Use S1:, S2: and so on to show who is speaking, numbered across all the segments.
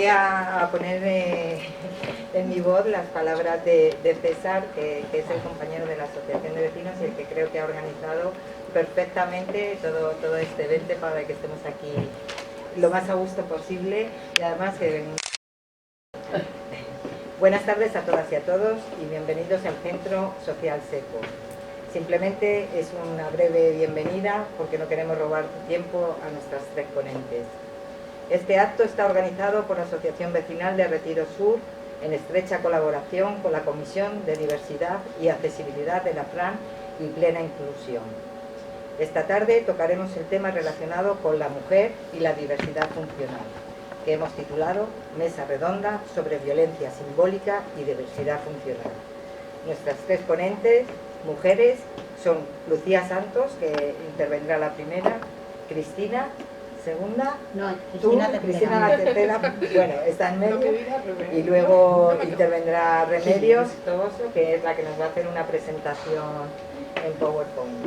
S1: voy a poner en mi voz las palabras de César, que es el compañero de la Asociación de Vecinos y el que creo que ha organizado perfectamente todo este evento para que estemos aquí lo más a gusto posible. Y además, buenas tardes a todas y a todos y bienvenidos al Centro Social Seco. Simplemente es una breve bienvenida porque no queremos robar tiempo a nuestras tres ponentes. Este acto está organizado por la Asociación Vecinal de Retiro Sur en estrecha colaboración con la Comisión de Diversidad y Accesibilidad de la FRAN y Plena Inclusión. Esta tarde tocaremos el tema relacionado con la mujer y la diversidad funcional, que hemos titulado Mesa Redonda sobre Violencia Simbólica y Diversidad Funcional. Nuestras tres ponentes, mujeres, son Lucía Santos, que intervendrá la primera, Cristina, segunda,
S2: no,
S1: Cristina la tercera, bueno, está en medio, y luego intervendrá Remedios Toboso, que es la que nos va a hacer una presentación en PowerPoint.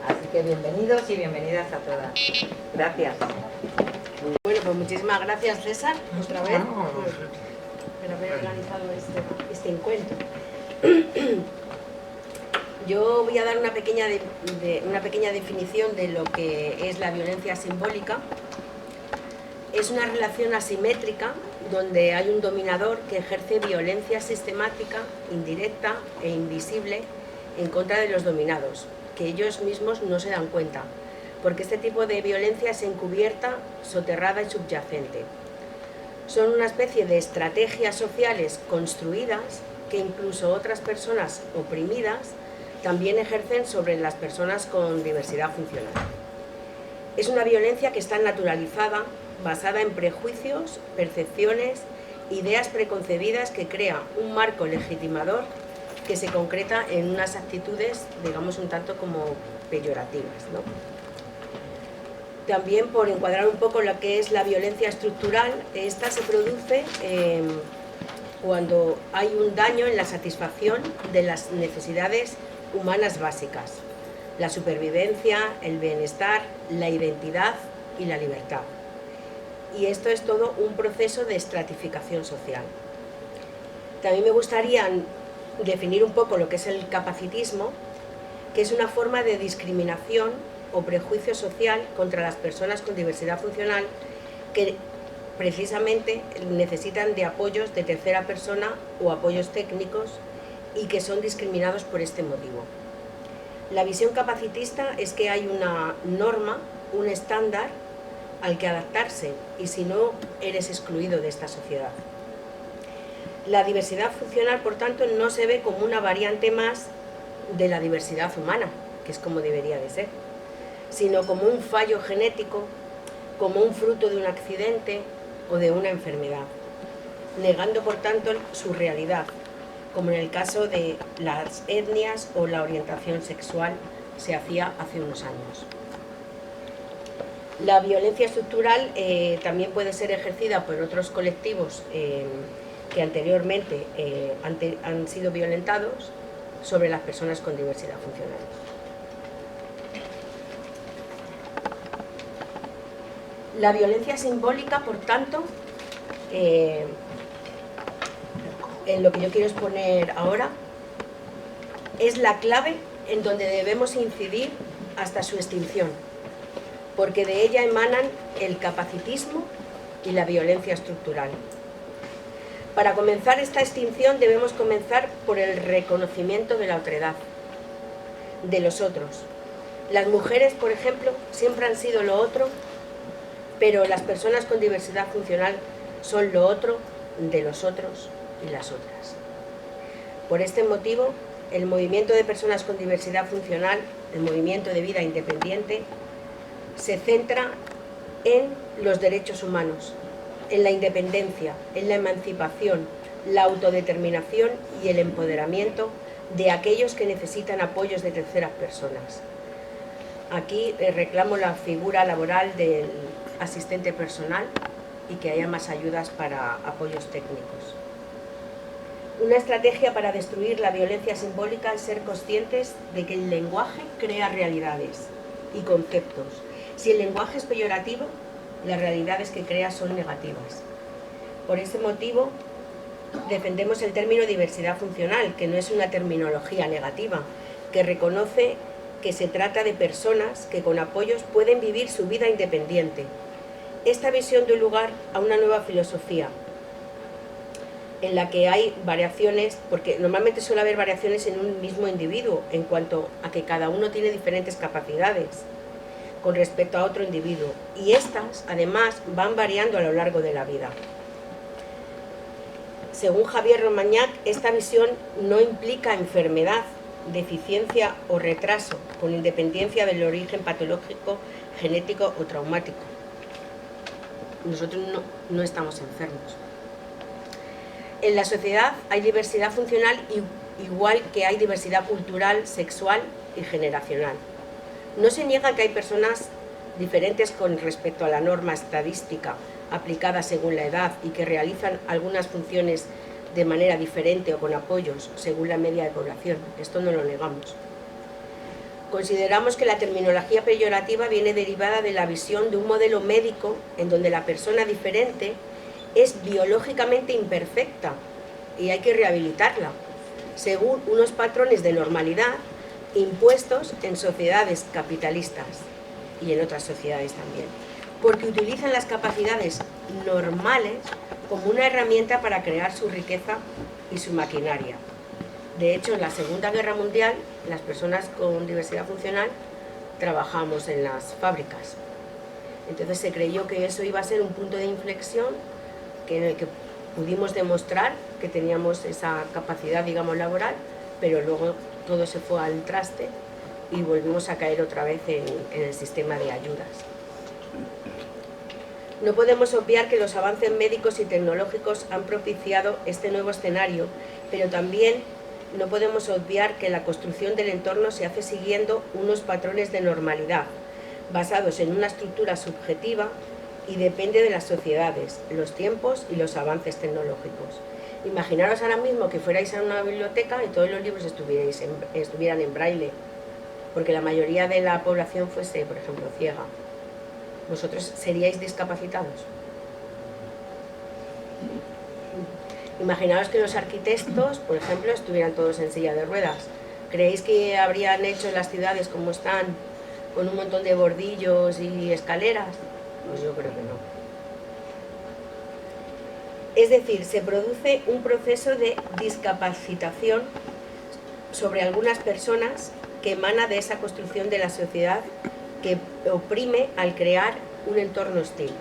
S1: Así que bienvenidos y bienvenidas a todas. Gracias.
S3: Bueno, pues muchísimas gracias, César, otra vez, por haber organizado este encuentro. Yo voy a dar una pequeña definición de lo que es la violencia simbólica. Es una relación asimétrica donde hay un dominador que ejerce violencia sistemática, indirecta e invisible en contra de los dominados, que ellos mismos no se dan cuenta, porque este tipo de violencia es encubierta, soterrada y subyacente. Son una especie de estrategias sociales construidas que incluso otras personas oprimidas también ejercen sobre las personas con diversidad funcional. Es una violencia que está naturalizada, basada en prejuicios, percepciones, ideas preconcebidas que crea un marco legitimador que se concreta en unas actitudes, digamos, un tanto como peyorativas, ¿no? También, por encuadrar un poco lo que es la violencia estructural, esta se produce cuando hay un daño en la satisfacción de las necesidades humanas básicas, la supervivencia, el bienestar, la identidad y la libertad. Y esto es todo un proceso de estratificación social. También me gustaría definir un poco lo que es el capacitismo, que es una forma de discriminación o prejuicio social contra las personas con diversidad funcional que precisamente necesitan de apoyos de tercera persona o apoyos técnicos y que son discriminados por este motivo. La visión capacitista es que hay una norma, un estándar al que adaptarse y si no, eres excluido de esta sociedad. La diversidad funcional, por tanto, no se ve como una variante más de la diversidad humana, que es como debería de ser, sino como un fallo genético, como un fruto de un accidente o de una enfermedad, negando, por tanto, su realidad, como en el caso de las etnias o la orientación sexual se hacía hace unos años. La violencia estructural también puede ser ejercida por otros colectivos que anteriormente han sido violentados sobre las personas con diversidad funcional. La violencia simbólica, por tanto, en lo que yo quiero exponer ahora, es la clave en donde debemos incidir hasta su extinción, porque de ella emanan el capacitismo y la violencia estructural. Para comenzar esta extinción debemos comenzar por el reconocimiento de la otredad, de los otros. Las mujeres, por ejemplo, siempre han sido lo otro, pero las personas con diversidad funcional son lo otro de los otros y las otras. Por este motivo, el movimiento de personas con diversidad funcional, el movimiento de vida independiente, se centra en los derechos humanos, en la independencia, en la emancipación, la autodeterminación y el empoderamiento de aquellos que necesitan apoyos de terceras personas. Aquí reclamo la figura laboral del asistente personal y que haya más ayudas para apoyos técnicos. Una estrategia para destruir la violencia simbólica es ser conscientes de que el lenguaje crea realidades y conceptos. Si el lenguaje es peyorativo, las realidades que crea son negativas. Por ese motivo, defendemos el término diversidad funcional, que no es una terminología negativa, que reconoce que se trata de personas que con apoyos pueden vivir su vida independiente. Esta visión da lugar a una nueva filosofía, en la que hay variaciones, porque normalmente suele haber variaciones en un mismo individuo, en cuanto a que cada uno tiene diferentes capacidades con respecto a otro individuo, y estas, además, van variando a lo largo de la vida. Según Javier Romagnac, esta visión no implica enfermedad, deficiencia o retraso, con independencia del origen patológico, genético o traumático. Nosotros no estamos enfermos. En la sociedad hay diversidad funcional igual que hay diversidad cultural, sexual y generacional. No se niega que hay personas diferentes con respecto a la norma estadística aplicada según la edad y que realizan algunas funciones de manera diferente o con apoyos según la media de población. Esto no lo negamos. Consideramos que la terminología peyorativa viene derivada de la visión de un modelo médico en donde la persona diferente es biológicamente imperfecta y hay que rehabilitarla, según unos patrones de normalidad impuestos en sociedades capitalistas y en otras sociedades también, porque utilizan las capacidades normales como una herramienta para crear su riqueza y su maquinaria. De hecho, en la Segunda Guerra Mundial, las personas con diversidad funcional trabajamos en las fábricas. Entonces se creyó que eso iba a ser un punto de inflexión en el que pudimos demostrar que teníamos esa capacidad, digamos, laboral, pero luego todo se fue al traste y volvimos a caer otra vez en el sistema de ayudas. No podemos obviar que los avances médicos y tecnológicos han propiciado este nuevo escenario, pero también no podemos obviar que la construcción del entorno se hace siguiendo unos patrones de normalidad, basados en una estructura subjetiva y depende de las sociedades, los tiempos y los avances tecnológicos. Imaginaros ahora mismo que fuerais a una biblioteca y todos los libros estuvieran en braille, porque la mayoría de la población fuese, por ejemplo, ciega. ¿Vosotros seríais discapacitados? Imaginaos que los arquitectos, por ejemplo, estuvieran todos en silla de ruedas. ¿Creéis que habrían hecho las ciudades como están, con un montón de bordillos y escaleras? Pues yo creo que no. Es decir, se produce un proceso de discapacitación sobre algunas personas que emana de esa construcción de la sociedad que oprime al crear un entorno hostil.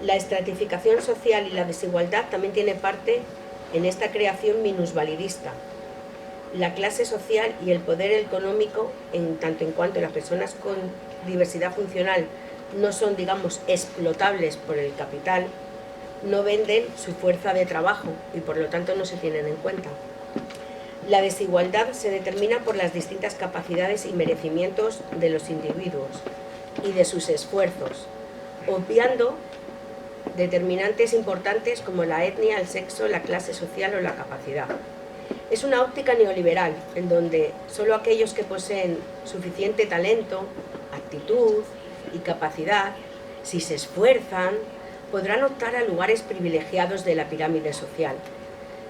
S3: La estratificación social y la desigualdad también tiene parte en esta creación minusvalidista. La clase social y el poder económico, en tanto en cuanto las personas con diversidad funcional no son, digamos, explotables por el capital, no venden su fuerza de trabajo y por lo tanto no se tienen en cuenta. La desigualdad se determina por las distintas capacidades y merecimientos de los individuos y de sus esfuerzos, obviando determinantes importantes como la etnia, el sexo, la clase social o la capacidad. Es una óptica neoliberal en donde solo aquellos que poseen suficiente talento, actitud y capacidad, si se esfuerzan, podrán optar a lugares privilegiados de la pirámide social.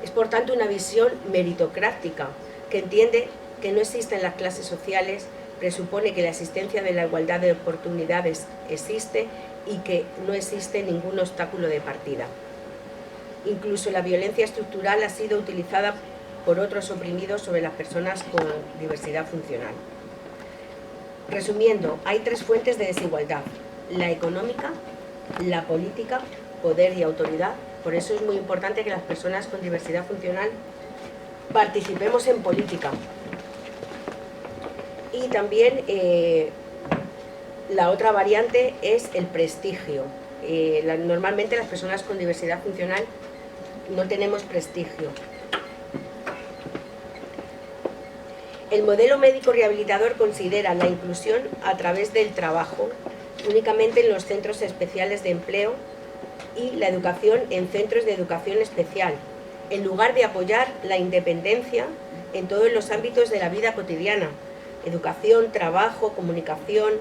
S3: Es por tanto una visión meritocrática que entiende que no existen las clases sociales, presupone que la existencia de la igualdad de oportunidades existe y que no existe ningún obstáculo de partida. Incluso la violencia estructural ha sido utilizada por otros oprimidos sobre las personas con diversidad funcional. Resumiendo, hay tres fuentes de desigualdad: la económica, la política, poder y autoridad. Por eso es muy importante que las personas con diversidad funcional participemos en política. Y también la otra variante es el prestigio. Normalmente las personas con diversidad funcional no tenemos prestigio. El modelo médico rehabilitador considera la inclusión a través del trabajo, únicamente en los centros especiales de empleo y la educación en centros de educación especial, en lugar de apoyar la independencia en todos los ámbitos de la vida cotidiana: educación, trabajo, comunicación,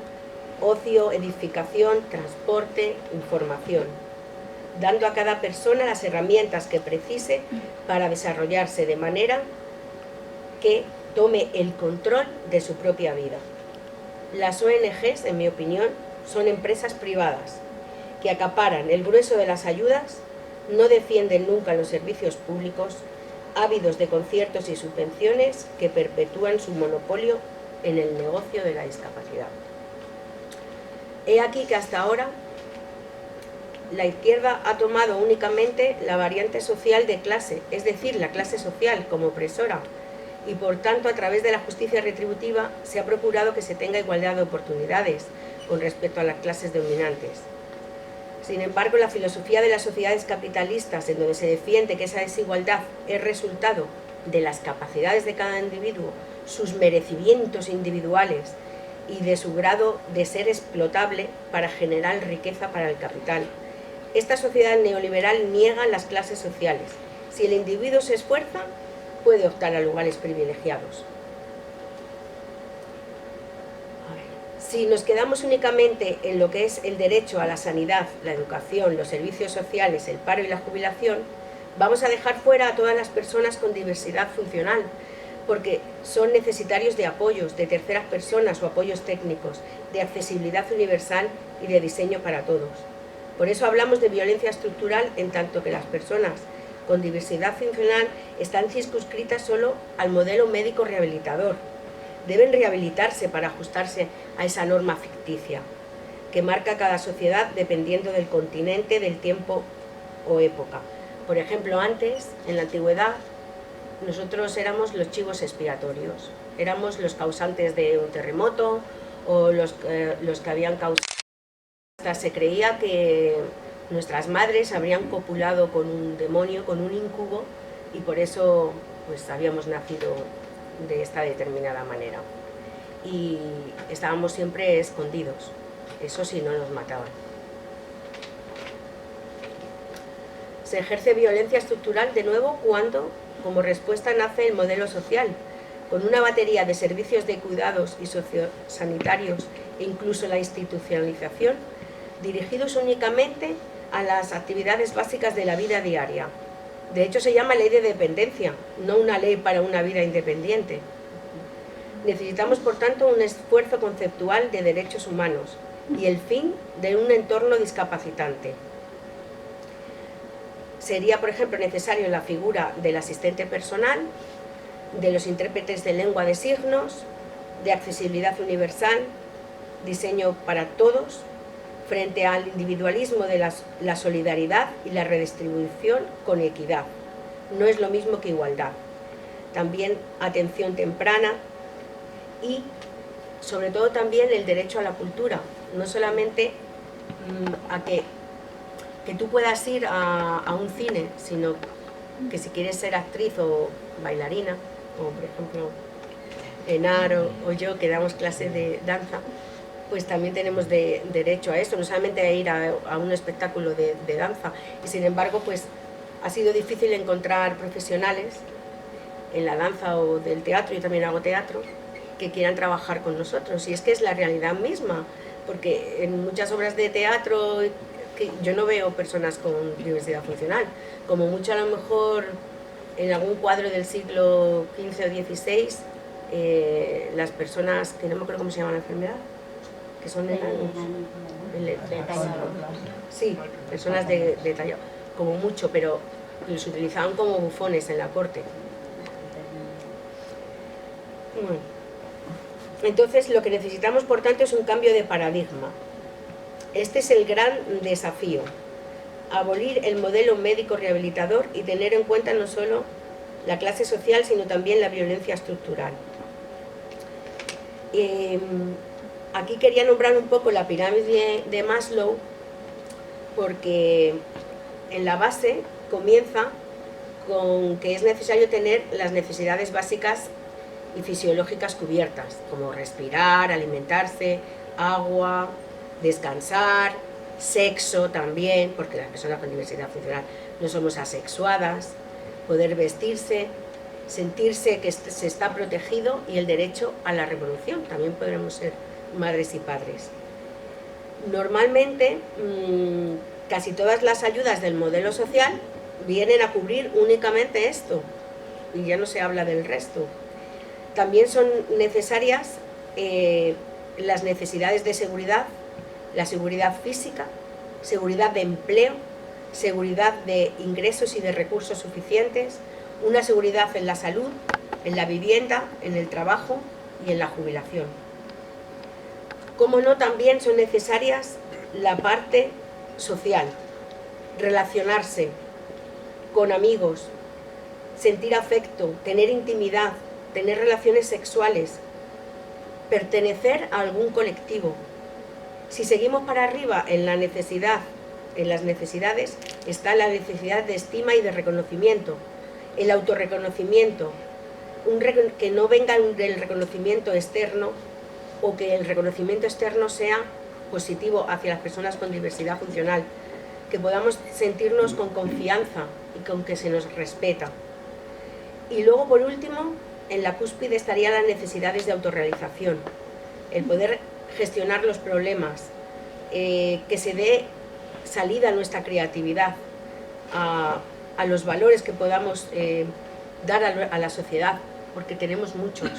S3: ocio, edificación, transporte, información. dando a cada persona las herramientas que precise para desarrollarse de manera que tome el control de su propia vida. Las ONGs, en mi opinión, son empresas privadas que acaparan el grueso de las ayudas, no defienden nunca los servicios públicos, ávidos de conciertos y subvenciones que perpetúan su monopolio en el negocio de la discapacidad. He aquí que hasta ahora la izquierda ha tomado únicamente la variante social de clase, es decir, la clase social como opresora, y por tanto a través de la justicia retributiva se ha procurado que se tenga igualdad de oportunidades con respecto a las clases dominantes. Sin embargo, la filosofía de las sociedades capitalistas, en donde se defiende que esa desigualdad es resultado de las capacidades de cada individuo, sus merecimientos individuales y de su grado de ser explotable para generar riqueza para el capital. Esta sociedad neoliberal niega las clases sociales. Si el individuo se esfuerza, puede optar a lugares privilegiados. Si nos quedamos únicamente en lo que es el derecho a la sanidad, la educación, los servicios sociales, el paro y la jubilación, vamos a dejar fuera a todas las personas con diversidad funcional, porque son necesitarios de apoyos de terceras personas o apoyos técnicos, de accesibilidad universal y de diseño para todos. Por eso hablamos de violencia estructural, en tanto que las personas con diversidad funcional están circunscritas solo al modelo médico rehabilitador. Deben rehabilitarse para ajustarse a esa norma ficticia que marca cada sociedad dependiendo del continente, del tiempo o época. Por ejemplo, antes, en la antigüedad, nosotros éramos los chivos expiatorios, éramos los causantes de un terremoto o los que habían causado. Hasta se creía que nuestras madres habrían copulado con un demonio, con un incubo, y por eso pues habíamos nacido de esta determinada manera. Y estábamos siempre escondidos, eso sí, no nos mataban. Se ejerce violencia estructural de nuevo cuando, como respuesta, nace el modelo social, con una batería de servicios de cuidados y sociosanitarios e incluso la institucionalización, dirigidos únicamente a las actividades básicas de la vida diaria. De hecho, se llama ley de dependencia, no una ley para una vida independiente. Necesitamos, por tanto, un esfuerzo conceptual de derechos humanos y el fin de un entorno discapacitante. Sería, por ejemplo, necesario la figura del asistente personal, de los intérpretes de lengua de signos, de accesibilidad universal, diseño para todos, frente al individualismo de la solidaridad y la redistribución con equidad. No es lo mismo que igualdad. También atención temprana y, sobre todo, también el derecho a la cultura. No solamente a que tú puedas ir a un cine, sino que si quieres ser actriz o bailarina, como por ejemplo Enar o yo, que damos clases de danza, pues también tenemos derecho a eso, no solamente a ir a un espectáculo de danza. Y sin embargo, pues ha sido difícil encontrar profesionales en la danza o del teatro, yo también hago teatro, que quieran trabajar con nosotros. Y es que es la realidad misma, porque en muchas obras de teatro que yo no veo personas con diversidad funcional. Como mucho, a lo mejor en algún cuadro del siglo XV o XVI, las personas, que no me acuerdo cómo se llama la enfermedad, que son enanos. Sí, personas de talla, como mucho, pero los utilizaban como bufones en la corte. Bueno. Entonces, lo que necesitamos, por tanto, es un cambio de paradigma. Este es el gran desafío: abolir el modelo médico rehabilitador y tener en cuenta no solo la clase social, sino también la violencia estructural. Aquí quería nombrar un poco la pirámide de Maslow, porque en la base comienza con que es necesario tener las necesidades básicas y fisiológicas cubiertas, como respirar, alimentarse, agua, descansar, sexo también, porque las personas con diversidad funcional no somos asexuadas, poder vestirse, sentirse que se está protegido y el derecho a la reproducción. También podremos ser madres y padres. Normalmente casi todas las ayudas del modelo social vienen a cubrir únicamente esto, y ya no se habla del resto. También son necesarias las necesidades de seguridad, la seguridad física, seguridad de empleo, seguridad de ingresos y de recursos suficientes, una seguridad en la salud, en la vivienda, en el trabajo y en la jubilación. Como no, también son necesarias la parte social, relacionarse con amigos, sentir afecto, tener intimidad, tener relaciones sexuales, pertenecer a algún colectivo. Si seguimos para arriba en la necesidad, en las necesidades, está la necesidad de estima y de reconocimiento, el autorreconocimiento, que no venga del reconocimiento externo, o que el reconocimiento externo sea positivo hacia las personas con diversidad funcional, que podamos sentirnos con confianza y con que se nos respeta. Y luego, por último, en la cúspide estarían las necesidades de autorrealización, el poder gestionar los problemas, que se dé salida a nuestra creatividad, a los valores que podamos dar a la sociedad, porque tenemos muchos.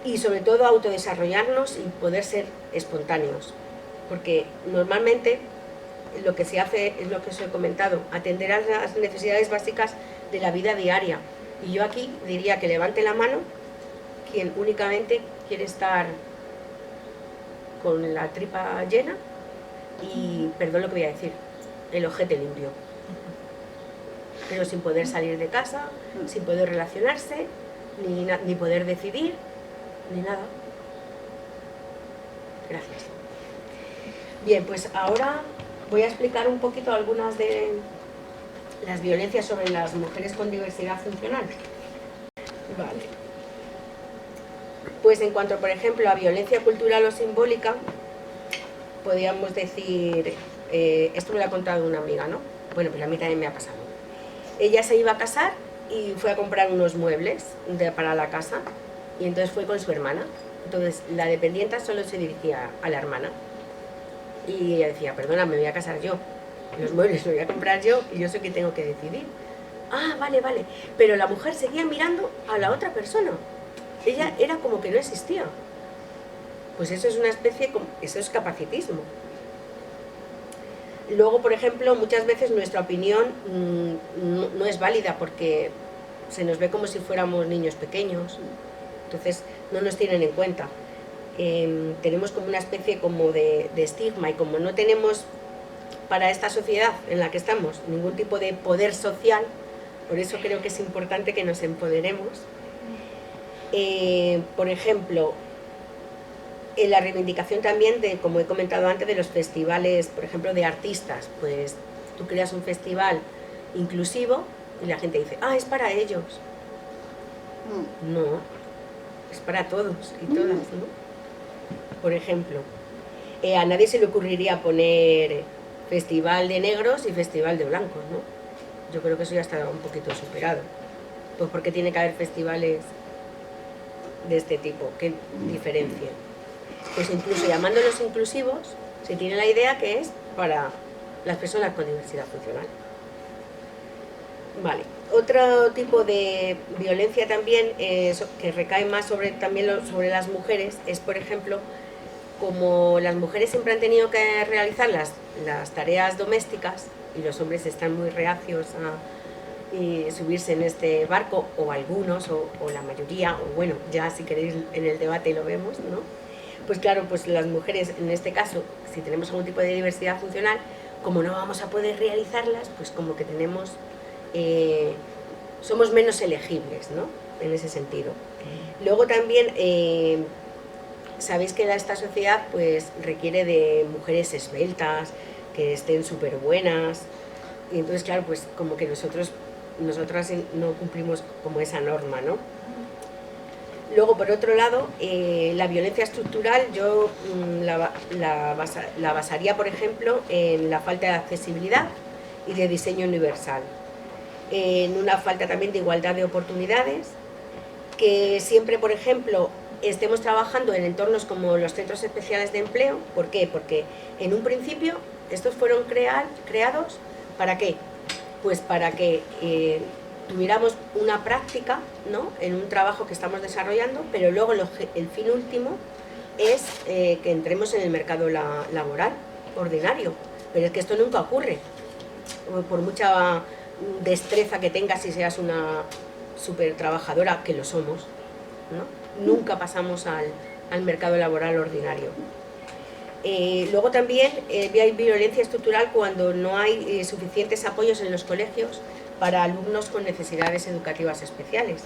S3: Y sobre todo autodesarrollarnos y poder ser espontáneos, porque normalmente lo que se hace es lo que os he comentado, atender a las necesidades básicas de la vida diaria. Y yo aquí diría que levante la mano quien únicamente quiere estar con la tripa llena y, perdón lo que voy a decir, el ojete limpio, pero sin poder salir de casa, sin poder relacionarse, ni poder decidir, ni nada. Gracias. Bien, pues ahora voy a explicar un poquito algunas de las violencias sobre las mujeres con diversidad funcional. Vale. Pues en cuanto, por ejemplo, a violencia cultural o simbólica, podríamos decir, esto me lo ha contado una amiga, ¿no? Bueno, pues a mí también me ha pasado. Ella se iba a casar y fue a comprar unos muebles para la casa, y entonces fue con su hermana. Entonces la dependienta solo se dirigía a la hermana y ella decía, perdona, me voy a casar yo, los muebles los voy a comprar yo y yo soy quien tengo que decidir. Ah, vale, vale. Pero la mujer seguía mirando a la otra persona. Ella era como que no existía. Pues eso es una especie, eso es capacitismo. Luego, por ejemplo, muchas veces nuestra opinión no es válida porque se nos ve como si fuéramos niños pequeños. Entonces no nos tienen en cuenta. Tenemos como una especie como de estigma, y como no tenemos para esta sociedad en la que estamos ningún tipo de poder social, por eso creo que es importante que nos empoderemos. Por ejemplo, en la reivindicación también de, como he comentado antes, de los festivales, por ejemplo, de artistas. Pues tú creas un festival inclusivo y la gente dice, ah, es para ellos. No, es para todos y todas, ¿no? Por ejemplo, a nadie se le ocurriría poner festival de negros y festival de blancos, ¿no? Yo creo que eso ya está un poquito superado. Pues porque tiene que haber festivales de este tipo, que diferencien. Pues incluso llamándolos inclusivos, se tiene la idea que es para las personas con diversidad funcional. Vale. Otro tipo de violencia también que recae más sobre las mujeres es, por ejemplo, como las mujeres siempre han tenido que realizar las tareas domésticas y los hombres están muy reacios a subirse en este barco, o algunos, o la mayoría, o bueno, ya si queréis en el debate lo vemos, ¿no? Pues claro, pues las mujeres, en este caso, si tenemos algún tipo de diversidad funcional, como no vamos a poder realizarlas, pues como que tenemos... somos menos elegibles, ¿no? En ese sentido. Luego también sabéis que esta sociedad pues requiere de mujeres esbeltas, que estén súper buenas, y entonces claro, pues como que nosotras no cumplimos como esa norma, ¿no? Luego, por otro lado, la violencia estructural yo la basaría, por ejemplo, en la falta de accesibilidad y de diseño universal, en una falta también de igualdad de oportunidades, que siempre, por ejemplo, estemos trabajando en entornos como los centros especiales de empleo. ¿Por qué? Porque en un principio Estos fueron creados ¿para qué? Pues para que tuviéramos una práctica, ¿no?, en un trabajo que estamos desarrollando, pero luego el fin último es que entremos en el mercado laboral ordinario. Pero es que esto nunca ocurre. Por mucha destreza que tengas y seas una súper trabajadora, que lo somos, ¿no?, nunca pasamos al mercado laboral ordinario. Luego también hay violencia estructural cuando no hay suficientes apoyos en los colegios para alumnos con necesidades educativas especiales.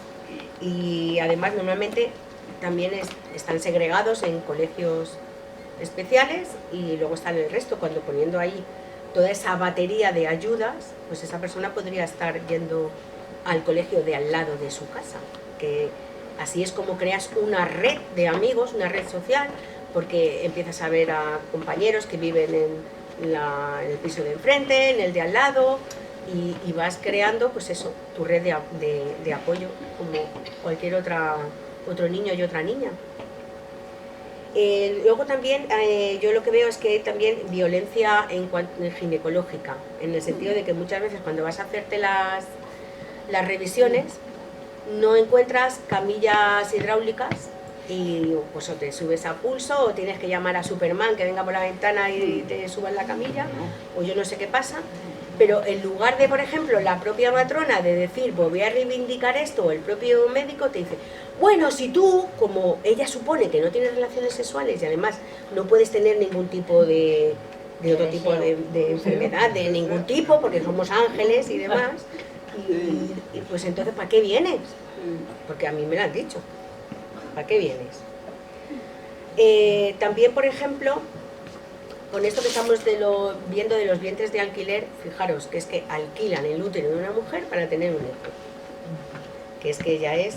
S3: Y además normalmente también están segregados en colegios especiales y luego están el resto, cuando poniendo ahí toda esa batería de ayudas, pues esa persona podría estar yendo al colegio de al lado de su casa, que así es como creas una red de amigos, una red social, porque empiezas a ver a compañeros que viven en el piso de enfrente, en el de al lado, y vas creando, pues eso, tu red de apoyo, como cualquier otro niño y otra niña. Luego también yo lo que veo es que hay también violencia ginecológica, en el sentido de que muchas veces cuando vas a hacerte las revisiones no encuentras camillas hidráulicas y pues o te subes a pulso o tienes que llamar a Superman que venga por la ventana y te suba en la camilla, o yo no sé qué pasa. Pero en lugar de, por ejemplo, la propia matrona de decir, pues voy a reivindicar esto, o el propio médico te dice, bueno, si tú, como ella supone que no tienes relaciones sexuales y además no puedes tener ningún tipo de otro tipo de enfermedad, de ningún tipo, porque somos ángeles y demás, y pues entonces, ¿para qué vienes? Porque a mí me lo han dicho, ¿para qué vienes? También, por ejemplo, con esto que estamos viendo de los vientres de alquiler, fijaros que es que alquilan el útero de una mujer para tener un hijo, que es que ya es,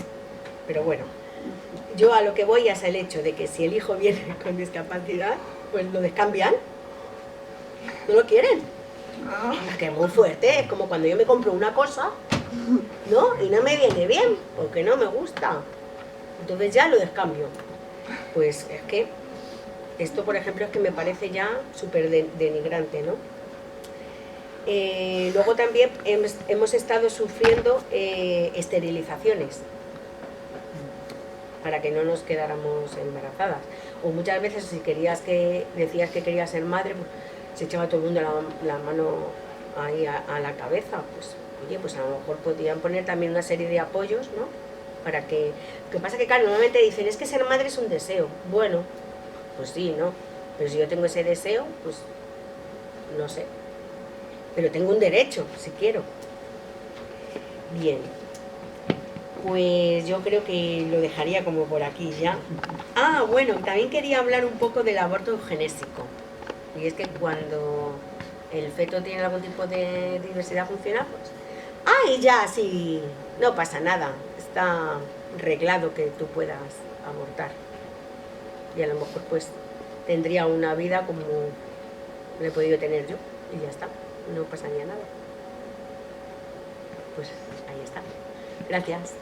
S3: pero bueno, yo a lo que voy es el hecho de que si el hijo viene con discapacidad, pues lo descambian, no lo quieren. Es que es muy fuerte, es como cuando yo me compro una cosa, ¿no?, y no me viene bien, porque no me gusta, entonces ya lo descambio. Pues es que esto, por ejemplo, es que me parece ya súper denigrante, ¿no? Luego también hemos estado sufriendo esterilizaciones para que no nos quedáramos embarazadas. O muchas veces si decías que querías ser madre, pues, se echaba todo el mundo la mano ahí a la cabeza. Pues oye, pues a lo mejor podrían poner también una serie de apoyos, ¿no? Para que... Lo que pasa es que, claro, normalmente dicen, es que ser madre es un deseo. Bueno, pues sí, ¿no? Pero si yo tengo ese deseo, pues no sé. Pero tengo un derecho, si quiero. Bien. Pues yo creo que lo dejaría como por aquí ya. Ah, bueno, también quería hablar un poco del aborto eugenésico. Y es que cuando el feto tiene algún tipo de diversidad funcional, pues... ¡ah, y ya! Sí, no pasa nada. Está reglado que tú puedas abortar. Y a lo mejor pues tendría una vida como la he podido tener yo. Y ya está, no pasaría nada. Pues ahí está. Gracias.